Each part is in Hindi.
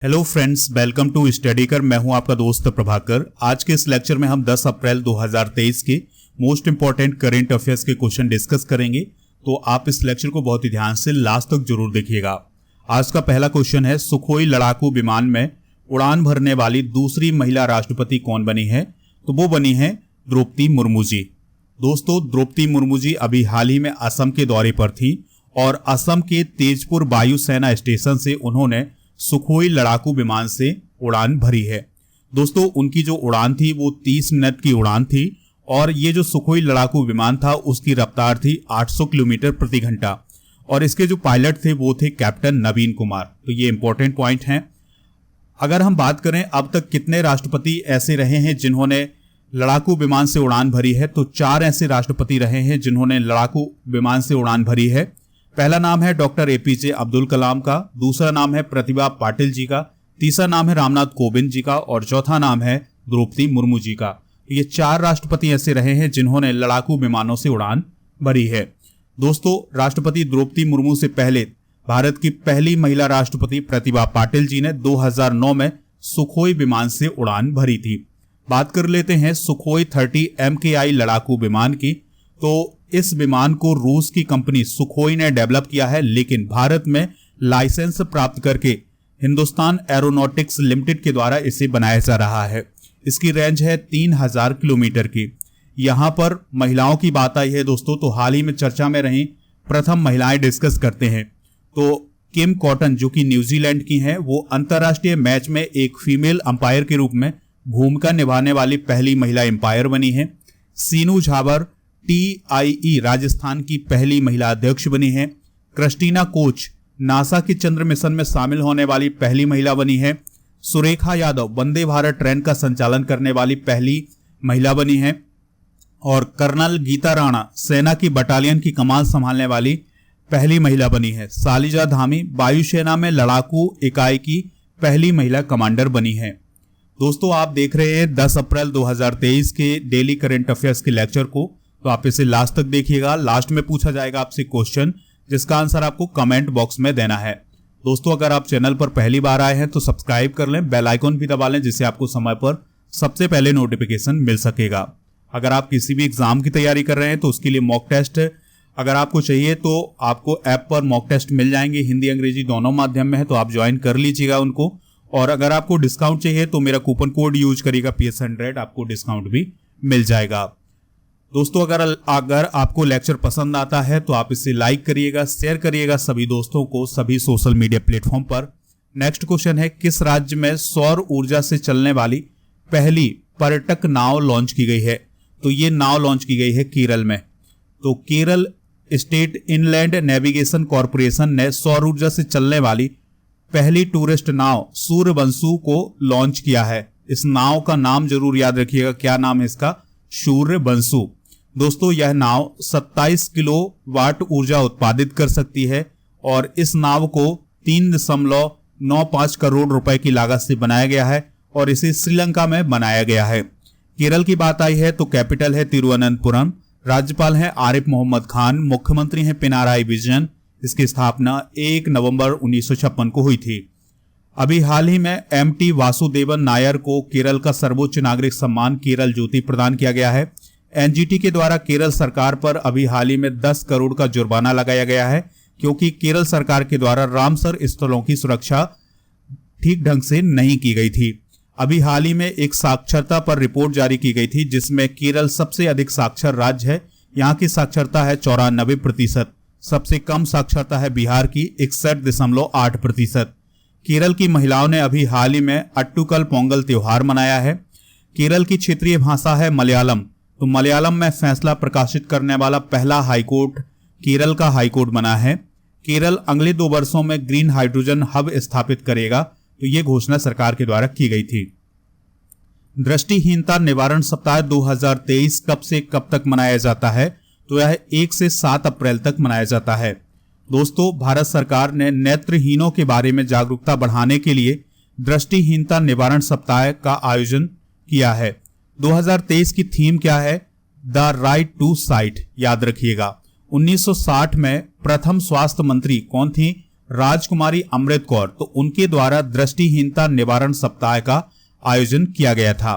Hello friends, welcome to study कर। मैं हूं आपका दोस्त प्रभाकर। आज के इस लेक्चर में हम 10 अप्रैल 2023 के मोस्ट इंपॉर्टेंट करंट अफेयर्स के क्वेश्चन डिस्कस करेंगे, तो आप इस लेक्चर को बहुत ही ध्यान से लास्ट तक जरूर देखिएगा। आज का पहला क्वेश्चन है, सुखोई लड़ाकू विमान में उड़ान भरने वाली दूसरी महिला राष्ट्रपति कौन बनी है? तो वो बनी है द्रौपदी मुर्मू जी। दोस्तों, द्रौपदी मुर्मू जी अभी हाल ही में असम के दौरे पर थी और असम के तेजपुर वायुसेना स्टेशन से उन्होंने सुखोई लड़ाकू विमान से उड़ान भरी है। दोस्तों, उनकी जो उड़ान थी वो 30 मिनट की उड़ान थी और ये जो सुखोई लड़ाकू विमान था उसकी रफ्तार थी 800 किलोमीटर प्रति घंटा और इसके जो पायलट थे वो थे कैप्टन नवीन कुमार। तो ये इंपॉर्टेंट पॉइंट हैं। अगर हम बात करें अब तक कितने राष्ट्रपति ऐसे रहे हैं जिन्होंने लड़ाकू विमान से उड़ान भरी है, तो 4 ऐसे राष्ट्रपति रहे हैं जिन्होंने लड़ाकू विमान से उड़ान भरी है। पहला नाम है डॉक्टर एपीजे अब्दुल कलाम का, दूसरा नाम है प्रतिभा पाटिल जी का, तीसरा नाम है रामनाथ कोविंद जी का और चौथा नाम है द्रौपदी मुर्मू जी का। ये 4 राष्ट्रपति ऐसे रहे हैं जिन्होंने लड़ाकू विमानों से उड़ान भरी है। दोस्तों, राष्ट्रपति द्रौपदी मुर्मू से पहले भारत की पहली महिला राष्ट्रपति प्रतिभा पाटिल जी ने 2009 में सुखोई विमान से उड़ान भरी थी। बात कर लेते हैं सुखोई 30 MKI लड़ाकू विमान की। तो इस विमान को रूस की कंपनी सुखोई ने डेवलप किया है, लेकिन भारत में लाइसेंस प्राप्त करके हिंदुस्तान एरोनॉटिक्स लिमिटेड के द्वारा इसे बनाया जा रहा है। इसकी रेंज है 3000 किलोमीटर की। यहां पर महिलाओं की बात आई है दोस्तों, तो हाल ही में चर्चा में रही प्रथम महिलाएं डिस्कस करते हैं। तो किम कॉटन जो कि न्यूजीलैंड की हैं, वो अंतर्राष्ट्रीय मैच में एक फीमेल अंपायर के रूप में भूमिका निभाने वाली पहली महिला अंपायर बनी है। सीनू झावर TIE राजस्थान की पहली महिला अध्यक्ष बनी है। क्रिस्टीना कोच नासा के चंद्र मिशन में शामिल होने वाली पहली महिला बनी है। सुरेखा यादव वंदे भारत ट्रेन का संचालन करने वाली पहली महिला बनी है और कर्नल गीता राणा सेना की बटालियन की कमान संभालने वाली पहली महिला बनी है। शालिजा धामी वायुसेना में लड़ाकू इकाई की पहली महिला कमांडर बनी है। दोस्तों, आप देख रहे हैं 10 अप्रैल 2023 के डेली करंट अफेयर्स के लेक्चर को, तो आप इसे लास्ट तक देखिएगा। लास्ट में पूछा जाएगा आपसे क्वेश्चन जिसका आंसर आपको कमेंट बॉक्स में देना है। दोस्तों, अगर आप चैनल पर पहली बार आए हैं तो सब्सक्राइब कर लें, बेल आइकन भी दबा लें जिससे आपको समय पर सबसे पहले नोटिफिकेशन मिल सकेगा। अगर आप किसी भी एग्जाम की तैयारी कर रहे हैं तो उसके लिए मॉक टेस्ट अगर आपको चाहिए तो आपको ऐप पर मॉक टेस्ट मिल जाएंगे, हिंदी अंग्रेजी दोनों माध्यम में है, तो आप ज्वाइन कर लीजिएगा उनको। और अगर आपको डिस्काउंट चाहिए तो मेरा कूपन कोड यूज करिएगा PS100, आपको डिस्काउंट भी मिल जाएगा। दोस्तों, अगर आपको लेक्चर पसंद आता है तो आप इसे लाइक करिएगा, शेयर करिएगा सभी दोस्तों को सभी सोशल मीडिया प्लेटफॉर्म पर। नेक्स्ट क्वेश्चन है, किस राज्य में सौर ऊर्जा से चलने वाली पहली पर्यटक नाव लॉन्च की गई है? तो ये नाव लॉन्च की गई है केरल में। तो Kerala state inland navigation corporation ने सौर ऊर्जा से चलने वाली पहली टूरिस्ट नाव सूर्यवंशु को लॉन्च किया है। इस नाव का नाम जरूर याद रखिएगा, क्या नाम है इसका? सूर्यवंशु। दोस्तों, यह नाव 27 किलोवाट ऊर्जा उत्पादित कर सकती है और इस नाव को 3.95 करोड़ रुपए की लागत से बनाया गया है और इसे श्रीलंका में बनाया गया है। केरल की बात आई है तो कैपिटल है तिरुवनंतपुरम, राज्यपाल है आरिफ मोहम्मद खान, मुख्यमंत्री हैं पिनाराई विजयन। इसकी स्थापना 1 नवंबर 1956 को हुई थी। अभी हाल ही में MT वासुदेवन नायर को केरल का सर्वोच्च नागरिक सम्मान केरल ज्योति प्रदान किया गया है। NGT के द्वारा केरल सरकार पर अभी हाल ही में 10 करोड़ का जुर्माना लगाया गया है क्योंकि केरल सरकार के द्वारा रामसर स्थलों की सुरक्षा ठीक ढंग से नहीं की गई थी। अभी हाल ही में एक साक्षरता पर रिपोर्ट जारी की गई थी जिसमें केरल सबसे अधिक साक्षर राज्य है। यहाँ की साक्षरता है 94%। सबसे कम साक्षरता है बिहार की 61.8%। केरल की महिलाओं ने अभी हाल ही में अट्टुकल पोंगल त्योहार मनाया है। केरल की क्षेत्रीय भाषा है मलयालम। तो मलयालम में फैसला प्रकाशित करने वाला पहला हाईकोर्ट केरल का हाईकोर्ट बना है। केरल अगले 2 वर्षों में ग्रीन हाइड्रोजन हब स्थापित करेगा। तो यह घोषणा सरकार के द्वारा की गई थी। दृष्टिहीनता निवारण सप्ताह 2023 कब से कब तक मनाया जाता है? तो यह 1 से 7 अप्रैल तक मनाया जाता है। दोस्तों, भारत सरकार ने नेत्रहीनों के बारे में जागरूकता बढ़ाने के लिए दृष्टिहीनता निवारण सप्ताह का आयोजन किया है। 2023 की थीम क्या है? The right to sight. याद रखिएगा, 1960 में प्रथम स्वास्थ्य मंत्री कौन थी? राजकुमारी अमृत कौर, तो उनके द्वारा दृष्टिहीनता निवारण सप्ताह का आयोजन किया गया था।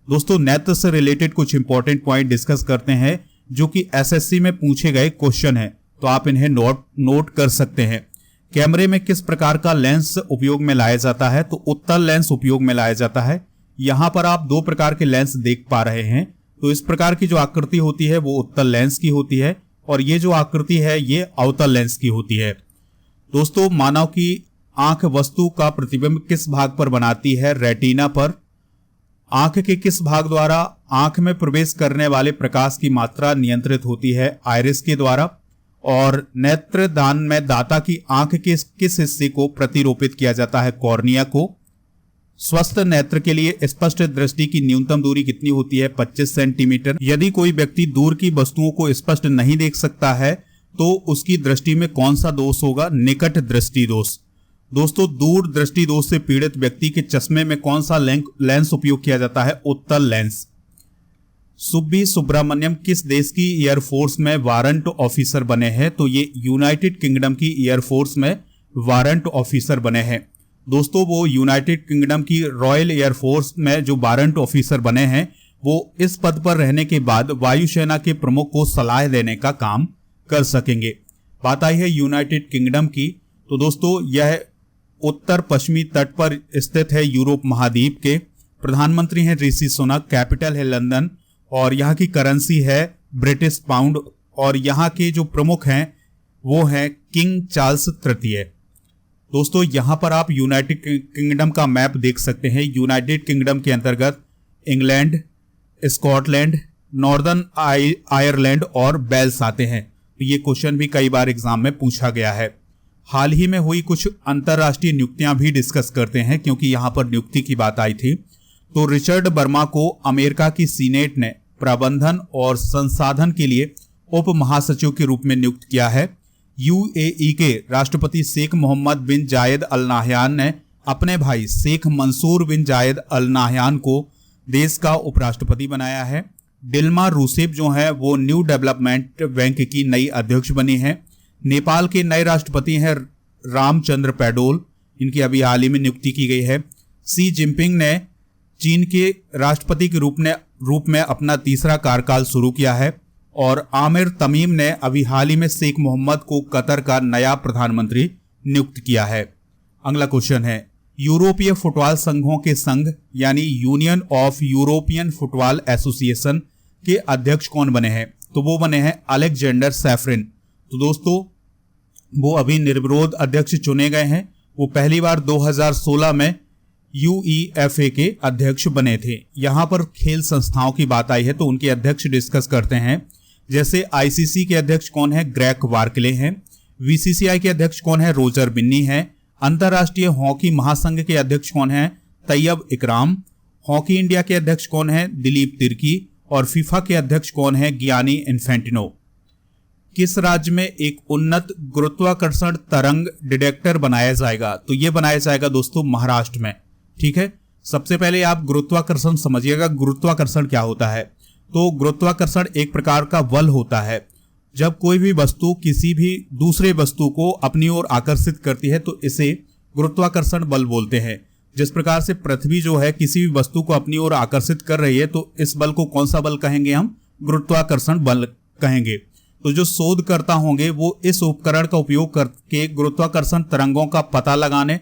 दोस्तों नेत्र से रिलेटेड कुछ इंपॉर्टेंट पॉइंट डिस्कस करते हैं जो कि एसएससी में पूछे गए क्वेश्चन है, तो आप इन्हें नोट कर सकते हैं। कैमरे में किस प्रकार का लेंस उपयोग में लाया जाता है? तो उत्तल लेंस उपयोग में लाया जाता है। यहां पर आप दो प्रकार के लेंस देख पा रहे हैं। तो इस प्रकार की जो आकृति होती है वो उत्तल लेंस की होती है और ये जो आकृति है ये अवतल लेंस की होती है। दोस्तों मानव की आंख वस्तु का प्रतिबिंब किस भाग पर बनाती है? रेटिना पर। आंख के किस भाग द्वारा आंख में प्रवेश करने वाले प्रकाश की मात्रा नियंत्रित होती है? आइरिस के द्वारा। और नेत्र दान में दाता की आंख के किस हिस्से को प्रतिरोपित किया जाता है? कॉर्निया को। स्वस्थ नेत्र के लिए स्पष्ट दृष्टि की न्यूनतम दूरी कितनी होती है? 25 सेंटीमीटर। यदि कोई व्यक्ति दूर की वस्तुओं को स्पष्ट नहीं देख सकता है तो उसकी दृष्टि में कौन सा दोष होगा? निकट दृष्टि दोष। दोस्तों दूर दृष्टि दोष से पीड़ित व्यक्ति के चश्मे में कौन सा लेंस उपयोग किया जाता है? उत्तल लेंस। सुब्बी सुब्रमण्यम किस देश की एयरफोर्स में वारंट ऑफिसर बने हैं? तो ये यूनाइटेड किंगडम की एयरफोर्स में वारंट ऑफिसर बने हैं। दोस्तों वो यूनाइटेड किंगडम की रॉयल एयरफोर्स में जो वारंट ऑफिसर बने हैं वो इस पद पर रहने के बाद वायुसेना के प्रमुख को सलाह देने का काम कर सकेंगे। बात आई है यूनाइटेड किंगडम की, तो दोस्तों यह उत्तर पश्चिमी तट पर स्थित है यूरोप महाद्वीप के। प्रधानमंत्री हैं ऋषि सुनक, कैपिटल है लंदन और यहाँ की करेंसी है ब्रिटिश पाउंड और यहाँ के जो प्रमुख हैं वो हैं किंग चार्ल्स तृतीय। दोस्तों यहाँ पर आप यूनाइटेड किंगडम का मैप देख सकते हैं। यूनाइटेड किंगडम के अंतर्गत इंग्लैंड, स्कॉटलैंड, नॉर्दर्न आयरलैंड और वेल्स आते हैं। ये क्वेश्चन भी कई बार एग्जाम में पूछा गया है। हाल ही में हुई कुछ अंतरराष्ट्रीय नियुक्तियां भी डिस्कस करते हैं क्योंकि यहां पर नियुक्ति की बात आई थी। तो रिचर्ड वर्मा को अमेरिका की सीनेट ने प्रबंधन और संसाधन के लिए उप महासचिव के रूप में नियुक्त किया है। यूएई के राष्ट्रपति शेख मोहम्मद बिन जायद अल नाहयान ने अपने भाई शेख मंसूर बिन जायद अल नाहयान को देश का उपराष्ट्रपति बनाया है। डिल्मा रूसेफ जो है वो न्यू डेवलपमेंट बैंक की नई अध्यक्ष बनी है। नेपाल के नए राष्ट्रपति हैं रामचंद्र पैडोल, इनकी अभी हाल ही में नियुक्ति की गई है। शी जिनपिंग ने चीन के राष्ट्रपति के रूप में अपना तीसरा कार्यकाल शुरू किया है और आमिर तमीम ने अभी हाल ही में शेख मोहम्मद को कतर का नया प्रधानमंत्री नियुक्त किया है। अगला क्वेश्चन है यूरोपीय फुटबॉल संघों के संघ यानी union of European football association के अध्यक्ष कौन बने हैं? तो वो बने हैं अलेक्जेंडर सैफरिन। तो दोस्तों वो अभी निर्विरोध अध्यक्ष चुने गए हैं। वो पहली बार 2016 में यूईएफए के अध्यक्ष बने थे। यहां पर खेल संस्थाओं की बात आई है तो उनके अध्यक्ष डिस्कस करते हैं। जैसे आईसीसी के अध्यक्ष कौन है? ग्रेग बार्कले हैं। बीसीसीआई के अध्यक्ष कौन है? रोजर बिन्नी है। अंतरराष्ट्रीय हॉकी महासंघ के अध्यक्ष कौन है? तैयब इकराम। हॉकी इंडिया के अध्यक्ष कौन है? दिलीप तिर्की। और फीफा के अध्यक्ष कौन है? Gianni Infantino. किस राज्य में एक उन्नत गुरुत्वाकर्षण तरंग डिटेक्टर बनाया जाएगा? तो यह बनाया जाएगा दोस्तों महाराष्ट्र में। ठीक है, सबसे पहले आप गुरुत्वाकर्षण समझिएगा। गुरुत्वाकर्षण क्या होता है? तो गुरुत्वाकर्षण एक प्रकार का बल होता है। जब कोई भी वस्तु किसी भी दूसरे वस्तु को अपनी ओर आकर्षित करती है तो इसे गुरुत्वाकर्षण बल बोलते हैं। जिस प्रकार से पृथ्वी जो है किसी भी वस्तु को अपनी ओर आकर्षित कर रही है तो इस बल को कौन सा बल कहेंगे? हम गुरुत्वाकर्षण बल कहेंगे। तो जो शोधकर्ता होंगे वो इस उपकरण का उपयोग करके गुरुत्वाकर्षण तरंगों का पता लगाने,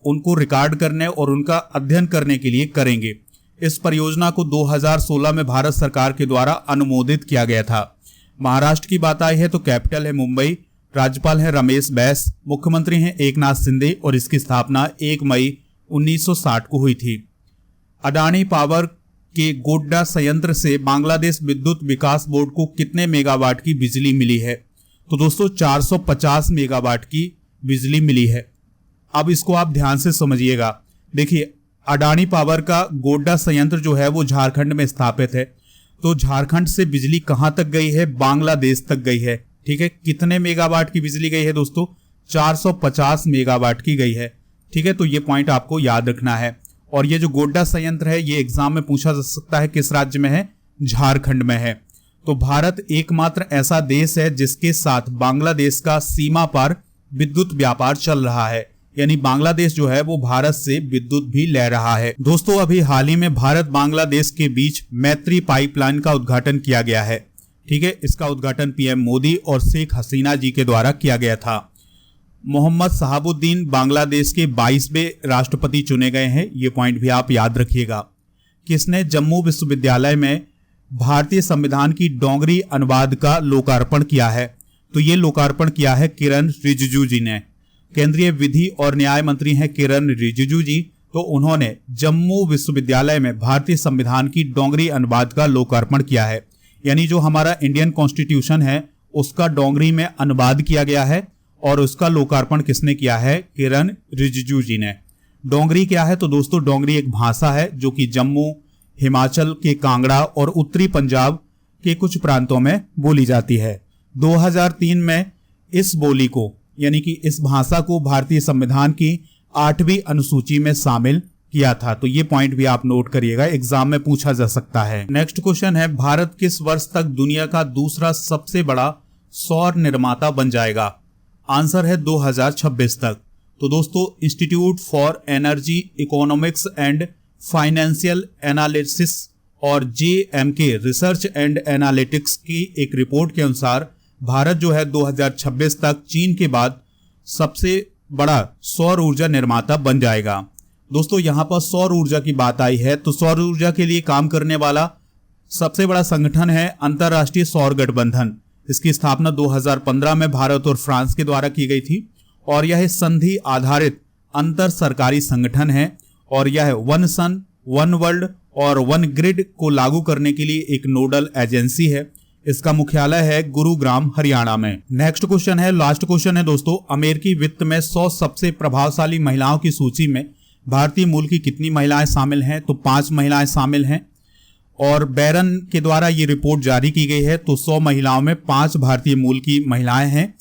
उनको रिकॉर्ड करने और उनका अध्ययन करने के लिए करेंगे। इस परियोजना को 2016 में भारत सरकार के द्वारा अनुमोदित किया गया था। महाराष्ट्र की बात आई है तो कैपिटल है मुंबई। राज्यपाल हैं रमेश बैस। मुख्यमंत्री हैं एकनाथ शिंदे और इसकी स्थापना 1 मई 1960 को हुई थी। अडानी पावर के गोड्डा संयंत्र से बांग्लादेश विद्युत विकास बोर्ड को कितने मेगावाट की बिजली मिली है? तो दोस्तों 450 मेगावाट की बिजली मिली है। अब इसको आप ध्यान से समझिएगा। देखिए अडानी पावर का गोड्डा संयंत्र जो है वो झारखंड में स्थापित है। तो झारखंड से बिजली कहां तक गई है? बांग्लादेश तक गई है। ठीक है, कितने मेगावाट की बिजली गई है दोस्तों? 450 मेगावाट की गई है। ठीक है, तो ये पॉइंट आपको याद रखना है। और ये जो गोड्डा संयंत्र है ये एग्जाम में पूछा जा सकता है, किस राज्य में है? झारखंड में है। तो भारत एकमात्र ऐसा देश है जिसके साथ बांग्लादेश का सीमा पार विद्युत व्यापार चल रहा है, यानी बांग्लादेश जो है वो भारत से विद्युत भी ले रहा है। दोस्तों अभी हाल ही में भारत बांग्लादेश के बीच मैत्री पाइपलाइन का उद्घाटन किया गया है। ठीक है, इसका उद्घाटन पीएम मोदी और शेख हसीना जी के द्वारा किया गया था। मोहम्मद शहाबुद्दीन बांग्लादेश के 22वें राष्ट्रपति चुने गए हैं, ये पॉइंट भी आप याद रखिएगा। किसने जम्मू विश्वविद्यालय में भारतीय संविधान की डोगरी अनुवाद का लोकार्पण किया है? तो ये लोकार्पण किया है किरण रिजिजू जी ने। केंद्रीय विधि और न्याय मंत्री हैं किरण रिजिजू जी, तो उन्होंने जम्मू विश्वविद्यालय में भारतीय संविधान की डोगरी अनुवाद का लोकार्पण किया है। यानी जो हमारा इंडियन कॉन्स्टिट्यूशन है उसका डोगरी में अनुवाद किया गया है और उसका लोकार्पण किसने किया है? किरण रिजिजू जी ने। डोगरी क्या है? तो दोस्तों डोगरी एक भाषा है जो कि जम्मू, हिमाचल के कांगड़ा और उत्तरी पंजाब के कुछ प्रांतों में बोली जाती है। 2003 में इस बोली को यानी कि इस भाषा को भारतीय संविधान की 8वीं अनुसूची में शामिल किया था। तो ये पॉइंट भी आप नोट करिएगा, एग्जाम में पूछा जा सकता है। नेक्स्ट क्वेश्चन है, भारत किस वर्ष तक दुनिया का दूसरा सबसे बड़ा सौर निर्माता बन जाएगा? आंसर है 2026 तक। तो दोस्तों institute for energy economics and financial analysis और JMK रिसर्च एंड एनालिटिक्स की एक रिपोर्ट के अनुसार भारत जो है 2026 तक चीन के बाद सबसे बड़ा सौर ऊर्जा निर्माता बन जाएगा। दोस्तों यहां पर सौर ऊर्जा की बात आई है तो सौर ऊर्जा के लिए काम करने वाला सबसे बड़ा संगठन है अंतरराष्ट्रीय सौर गठबंधन। इसकी स्थापना 2015 में भारत और फ्रांस के द्वारा की गई थी और यह संधि आधारित अंतर सरकारी संगठन है और यह वन सन, वन वर्ल्ड और वन ग्रिड को लागू करने के लिए एक नोडल एजेंसी है। इसका मुख्यालय है गुरुग्राम, हरियाणा में। नेक्स्ट क्वेश्चन है, लास्ट क्वेश्चन है दोस्तों, अमेरिकी वित्त में 100 सबसे प्रभावशाली महिलाओं की सूची में भारतीय मूल की कितनी महिलाएं शामिल हैं? तो 5 महिलाएं शामिल हैं और बैरन के द्वारा ये रिपोर्ट जारी की गई है। तो 100 महिलाओं में 5 भारतीय मूल की महिलाएं हैं।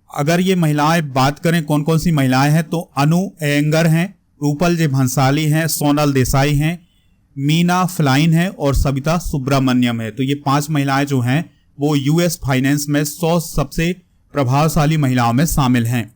अगर ये महिलाएं बात करें कौन कौन सी महिलाएं हैं तो अनु अयंगर हैं, रूपल जे भंसाली हैं, सोनल देसाई हैं, मीना फ्लाइन है और सविता सुब्रमण्यम है। तो ये 5 महिलाएं जो हैं वो यूएस फाइनेंस में 100 सबसे प्रभावशाली महिलाओं में शामिल हैं।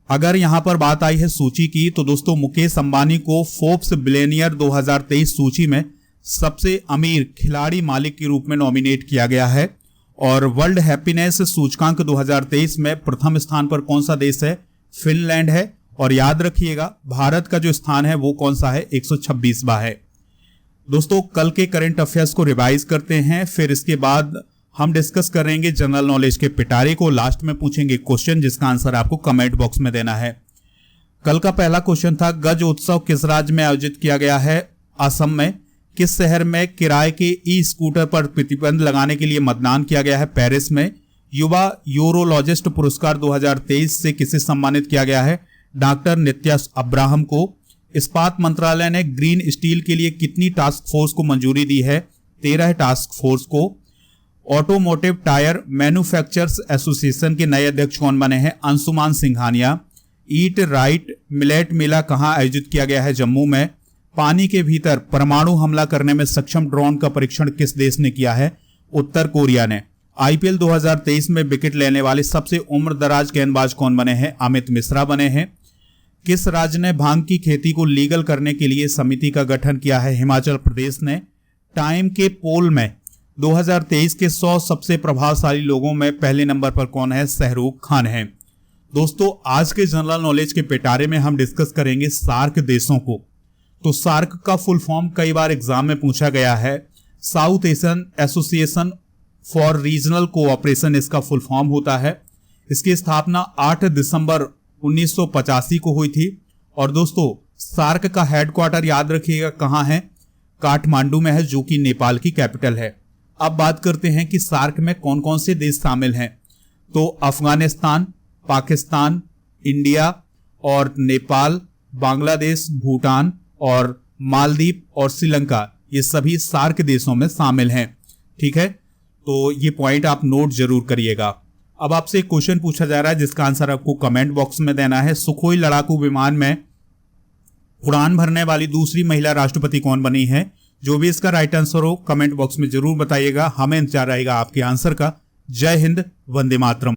अगर यहां पर बात आई है सूची की तो दोस्तों मुकेश अंबानी को फोर्ब्स बिलियनियर 2023 सूची में सबसे अमीर खिलाड़ी मालिक के रूप में नॉमिनेट किया गया है और वर्ल्ड हैप्पीनेस सूचकांक 2023 में प्रथम स्थान पर कौन सा देश है? फिनलैंड है। और याद रखिएगा भारत का जो स्थान है वो कौन सा है? 126वां है। दोस्तों कल के करंट अफेयर्स को रिवाइज करते हैं, फिर इसके बाद हम डिस्कस करेंगे जनरल नॉलेज के पिटारे को। लास्ट में पूछेंगे क्वेश्चन जिसका आंसर आपको कमेंट बॉक्स में देना है। कल का पहला क्वेश्चन था, गज उत्सव किस राज्य में आयोजित किया गया है? असम में। किस शहर में किराए के ई स्कूटर पर प्रतिबंध लगाने के लिए मतदान किया गया है? पेरिस में। युवा यूरोलॉजिस्ट पुरस्कार 2023 से किसे सम्मानित किया गया है? डॉक्टर नित्या अब्राहम को। इस्पात मंत्रालय ने ग्रीन स्टील के लिए कितनी टास्क फोर्स को मंजूरी दी है? 13 टास्क फोर्स को। ऑटोमोटिव टायर मैन्युफैक्चरर्स एसोसिएशन के नए अध्यक्ष कौन बने हैं? Anshuman Singhania. Eat right millet Mela कहां आयोजित किया गया है? जम्मू में। पानी के भीतर परमाणु हमला करने में सक्षम ड्रोन का परीक्षण किस देश ने किया है? उत्तर कोरिया ने। IPL 2023 में विकेट लेने वाले सबसे उम्रदराज गेंदबाज कौन बने हैं? अमित मिश्रा बने हैं। किस राज्य ने भांग की खेती को लीगल करने के लिए समिति का गठन किया है? हिमाचल प्रदेश ने। टाइम के पोल में 2023 के 100 सबसे प्रभावशाली लोगों में पहले नंबर पर कौन है? शाहरुख खान है। दोस्तों आज के जनरल नॉलेज के पिटारे में हम डिस्कस करेंगे सार्क देशों को। तो सार्क का फुल फॉर्म कई बार एग्जाम में पूछा गया है। South Asian association for regional cooperation इसका फुल फॉर्म होता है। इसकी स्थापना 8 दिसंबर 1985 को हुई थी और दोस्तों सार्क का हेडक्वार्टर याद रखिएगा कहां है? काठमांडू में है, जो कि नेपाल की कैपिटल है। अब बात करते हैं कि सार्क में कौन कौन से देश शामिल हैं। तो अफगानिस्तान, पाकिस्तान, इंडिया और नेपाल, बांग्लादेश, भूटान और मालदीव और श्रीलंका, ये सभी सार्क देशों में शामिल हैं। ठीक है, तो ये पॉइंट आप नोट जरूर करिएगा। अब आपसे एक क्वेश्चन पूछा जा रहा है जिसका आंसर आपको कमेंट बॉक्स में देना है। सुखोई लड़ाकू विमान में उड़ान भरने वाली दूसरी महिला राष्ट्रपति कौन बनी है? जो भी इसका राइट आंसर हो कमेंट बॉक्स में जरूर बताइएगा, हमें इंतजार रहेगा आपके आंसर का। जय हिंद, वंदे मातरम।